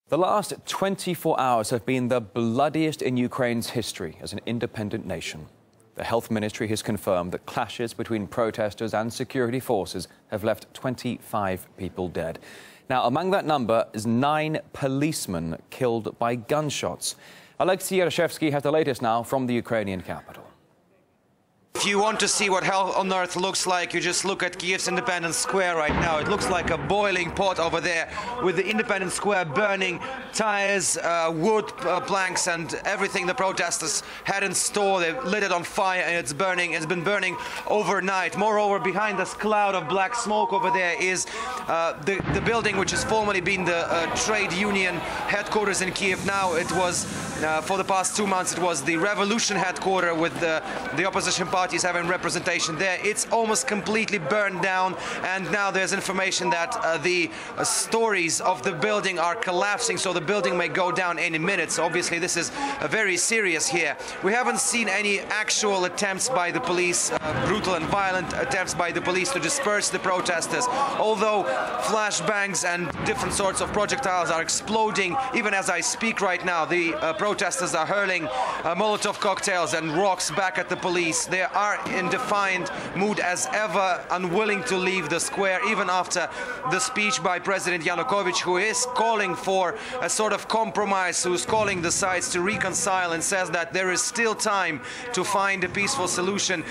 The last 24 hours have been the bloodiest in Ukraine's history as an independent nation. The health ministry has confirmed that clashes between protesters and security forces have left 25 people dead. Now, among that number is 9 policemen killed by gunshots. Alexei Yarashevsky has the latest now from the Ukrainian capital. If you want to see what hell on earth looks like, you just look at Kiev's Independence Square right now. It looks like a boiling pot over there with the Independence Square burning, tires, wood planks and everything the protesters had in store. They lit it on fire and it's burning. It's been burning overnight. Moreover, behind this cloud of black smoke over there is the building which has formerly been the trade union headquarters in Kiev. Now it was, for the past 2 months, it was the revolution headquarters with the opposition parties having representation there. It's almost completely burned down, and now there's information that the stories of the building are collapsing, so the building may go down any minute. So obviously this is very serious here. We haven't seen any actual attempts by the police, brutal and violent attempts by the police to disperse the protesters, although flashbangs and different sorts of projectiles are exploding. Even as I speak right now, the protesters are hurling Molotov cocktails and rocks back at the police. They are in defiant mood as ever, unwilling to leave the square, even after the speech by President Yanukovych, who is calling for a sort of compromise, who's calling the sides to reconcile and says that there is still time to find a peaceful solution.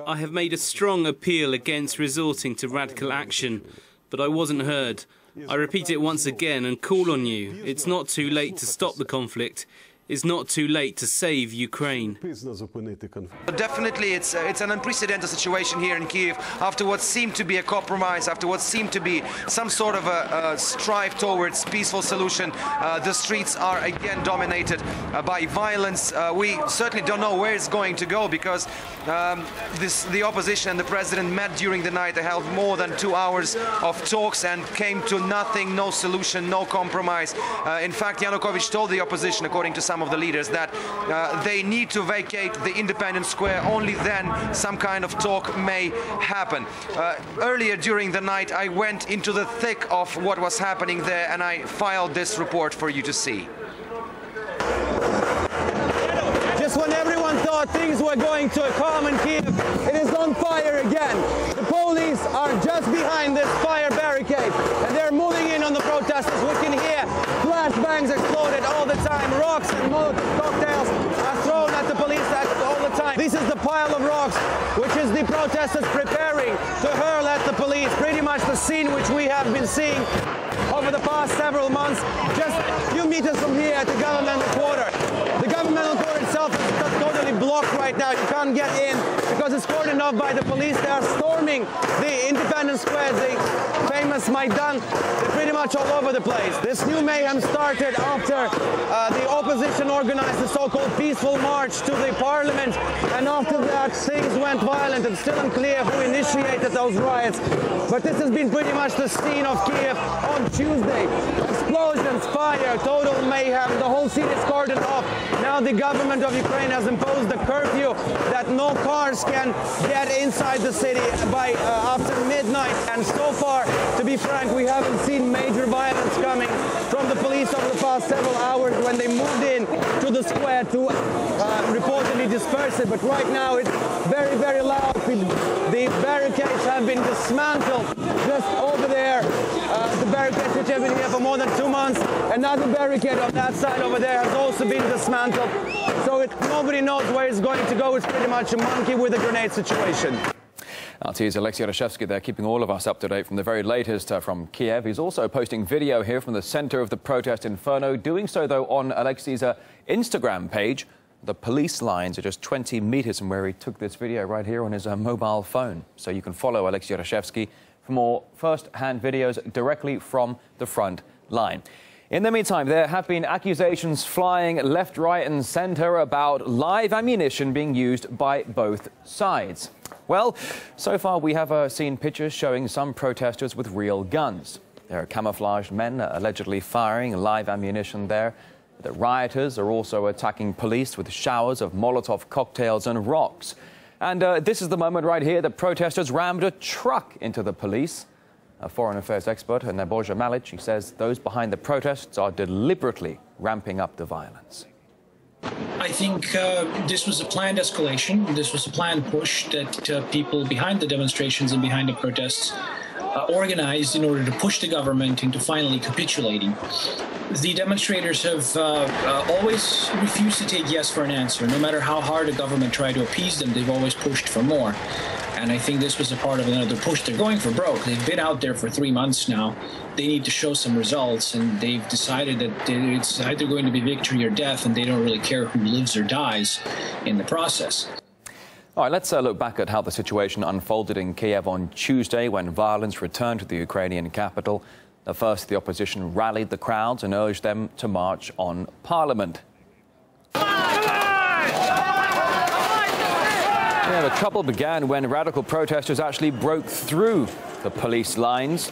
I have made a strong appeal against resorting to radical action, but I wasn't heard. I repeat it once again and call on you. It's not too late to stop the conflict. It's not too late to save Ukraine. Definitely, it's an unprecedented situation here in Kiev. After what seemed to be a compromise, after what seemed to be some sort of a strive towards peaceful solution, the streets are again dominated by violence. We certainly don't know where it's going to go, because the opposition and the president met during the night. They held more than 2 hours of talks and came to nothing, no solution, no compromise. In fact, Yanukovych told the opposition, according to some of the leaders, that they need to vacate the Independence Square. Only then some kind of talk may happen. Earlier during the night, I went into the thick of what was happening there, and I filed this report for you to see. Just when everyone thought things were going to calm in Kiev, it is on fire again. The police are just behind this fire barricade, and they're moving in on the protesters. We can hear flashbangs exploded all the time. Rocks and Molotov cocktails are thrown at the police all the time. This is the pile of rocks, which is the protesters preparing to hurl at the police. Pretty much the scene which we have been seeing over the past several months, just a few meters from here at the governmental quarter. The governmental quarter itself is totally blocked right now. You can't get in because it's cordoned off by the police. They are storming the Independence Square, the famous Maidan. They're pretty much all over the place. This new mayhem started after the opposition organized the so-called peaceful march to the parliament, and after that things went violent. It's still unclear who initiated those riots, but this has been pretty much the scene of Kiev on Tuesday. Explosions, fire, total mayhem. The whole city is cordoned off. Now the government of Ukraine has imposed a curfew that no cars can get inside the city by after midnight. And so far, to be frank, we haven't seen major violence coming from the police over the past several hours when they moved in to the square to reportedly disperse it. But right now it's very, very loud. The barricades have been dismantled just over there. The barricades which have been here for more than 2 months. Another barricade on that side over there has also been dismantled. So nobody knows where it's going to go. It's pretty much a monkey with a grenade situation. RT's Alexei Yarashevsky there, keeping all of us up to date from the very latest from Kiev. He's also posting video here from the center of the protest inferno, doing so, though, on Alexei's Instagram page. The police lines are just 20 meters from where he took this video, right here on his mobile phone. So you can follow Alexei Yarashevsky for more first-hand videos directly from the front line. In the meantime, there have been accusations flying left, right and centre about live ammunition being used by both sides. Well, so far we have seen pictures showing some protesters with real guns. There are camouflaged men allegedly firing live ammunition there. The rioters are also attacking police with showers of Molotov cocktails and rocks. And this is the moment right here that protesters rammed a truck into the police. A foreign affairs expert, Nebojsa Malic, she says those behind the protests are deliberately ramping up the violence. I think this was a planned escalation. This was a planned push that people behind the demonstrations and behind the protests organized in order to push the government into finally capitulating. The demonstrators have always refused to take yes for an answer. No matter how hard the government tried to appease them, they've always pushed for more. And I think this was a part of another push. They're going for broke. They've been out there for 3 months now. They need to show some results, and they've decided that it's either going to be victory or death, and they don't really care who lives or dies in the process. All right, let's look back at how the situation unfolded in Kiev on Tuesday when violence returned to the Ukrainian capital. First, the opposition rallied the crowds and urged them to march on parliament. Yeah, the trouble began when radical protesters actually broke through the police lines.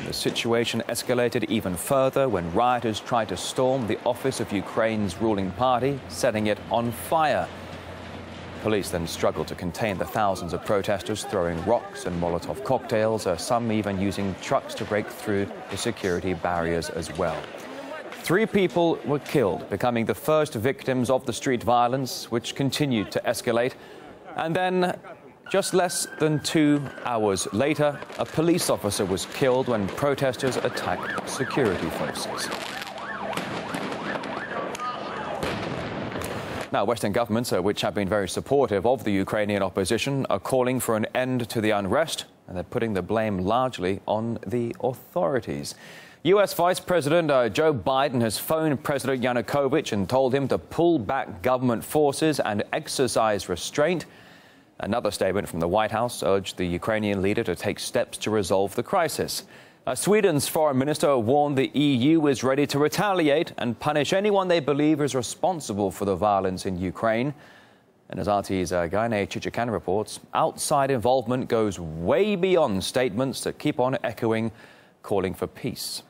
The situation escalated even further when rioters tried to storm the office of Ukraine's ruling party, setting it on fire. Police then struggled to contain the thousands of protesters, throwing rocks and Molotov cocktails, some even using trucks to break through the security barriers as well. 3 people were killed, becoming the first victims of the street violence, which continued to escalate. And then, just less than 2 hours later, a police officer was killed when protesters attacked security forces. Now, Western governments, which have been very supportive of the Ukrainian opposition, are calling for an end to the unrest, and they're putting the blame largely on the authorities. U.S. Vice President Joe Biden has phoned President Yanukovych and told him to pull back government forces and exercise restraint. Another statement from the White House urged the Ukrainian leader to take steps to resolve the crisis. Sweden's foreign minister warned the EU is ready to retaliate and punish anyone they believe is responsible for the violence in Ukraine. And as RT's Gaine Chichikan reports, outside involvement goes way beyond statements that keep on echoing, calling for peace.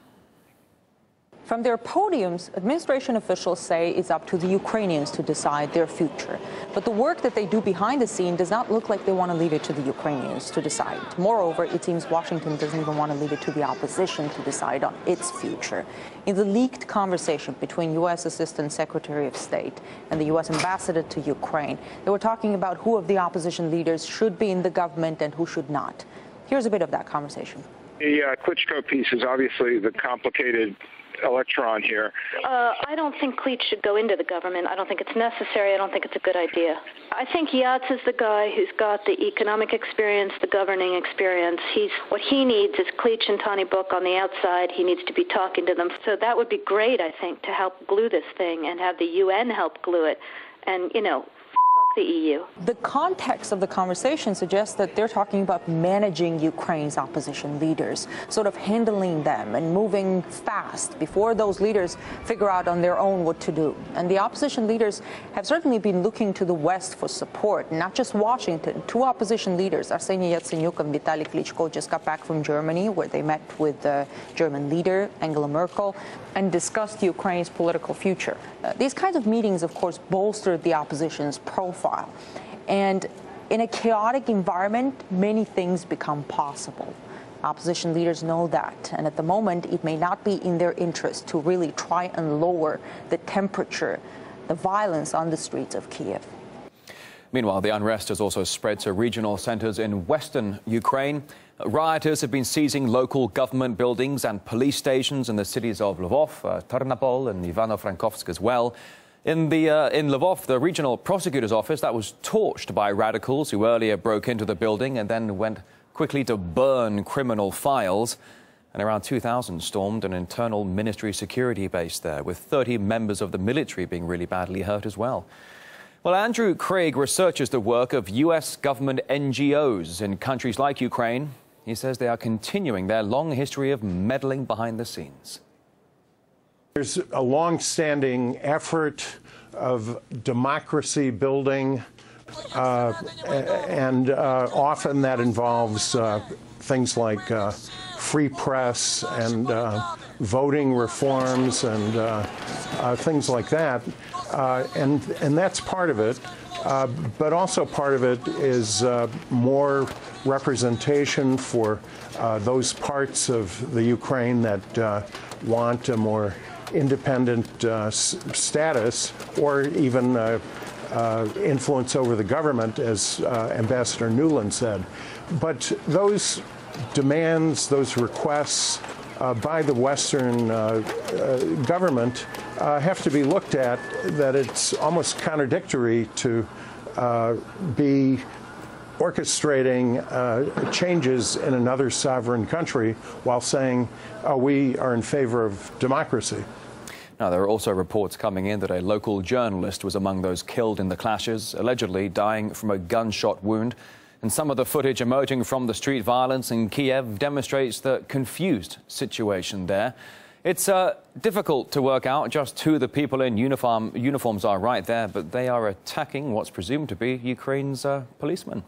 From their podiums, administration officials say it's up to the Ukrainians to decide their future. But the work that they do behind the scene does not look like they want to leave it to the Ukrainians to decide. Moreover, it seems Washington doesn't even want to leave it to the opposition to decide on its future. In the leaked conversation between U.S. Assistant Secretary of State and the U.S. Ambassador to Ukraine, they were talking about who of the opposition leaders should be in the government and who should not. Here's a bit of that conversation. The Klitschko piece is obviously the complicated electron here. I don't think Klitsch should go into the government. I don't think it's necessary. I don't think it's a good idea. I think Yats is the guy who's got the economic experience, the governing experience. What he needs is Klitsch and Tony Book on the outside. He needs to be talking to them. So that would be great, I think, to help glue this thing and have the UN help glue it. And, the EU. The context of the conversation suggests that they're talking about managing Ukraine's opposition leaders, sort of handling them and moving fast before those leaders figure out on their own what to do. And the opposition leaders have certainly been looking to the West for support, not just Washington. 2 opposition leaders, Arseniy Yatsenyuk and Vitaly Klitschko, just got back from Germany, where they met with the German leader, Angela Merkel, and discussed Ukraine's political future. These kinds of meetings, of course, bolstered the opposition's profile. And in a chaotic environment, many things become possible. Opposition leaders know that. And at the moment, it may not be in their interest to really try and lower the temperature, the violence on the streets of Kiev. Meanwhile, the unrest has also spread to regional centers in western Ukraine. Rioters have been seizing local government buildings and police stations in the cities of Lvov, Ternopil and Ivano-Frankovsk as well. In Lvov, the regional prosecutor's office, that was torched by radicals who earlier broke into the building and then went quickly to burn criminal files. And around 2,000 stormed an internal ministry security base there, with 30 members of the military being really badly hurt as well. Well, Andrew Craig researches the work of U.S. government NGOs in countries like Ukraine. He says they are continuing their long history of meddling behind the scenes. There's a long-standing effort of democracy building, and often that involves things like free press and voting reforms and things like that, and that's part of it. but also part of it is more representation for those parts of the Ukraine that want a more independent status or even influence over the government, as Ambassador Nuland said. But those demands, those requests by the Western government have to be looked at, that it's almost contradictory to be orchestrating changes in another sovereign country while saying we are in favor of democracy. Now, there are also reports coming in that a local journalist was among those killed in the clashes, allegedly dying from a gunshot wound. And some of the footage emerging from the street violence in Kiev demonstrates the confused situation there. It's difficult to work out just who the people in uniforms are right there, but they are attacking what's presumed to be Ukraine's policemen.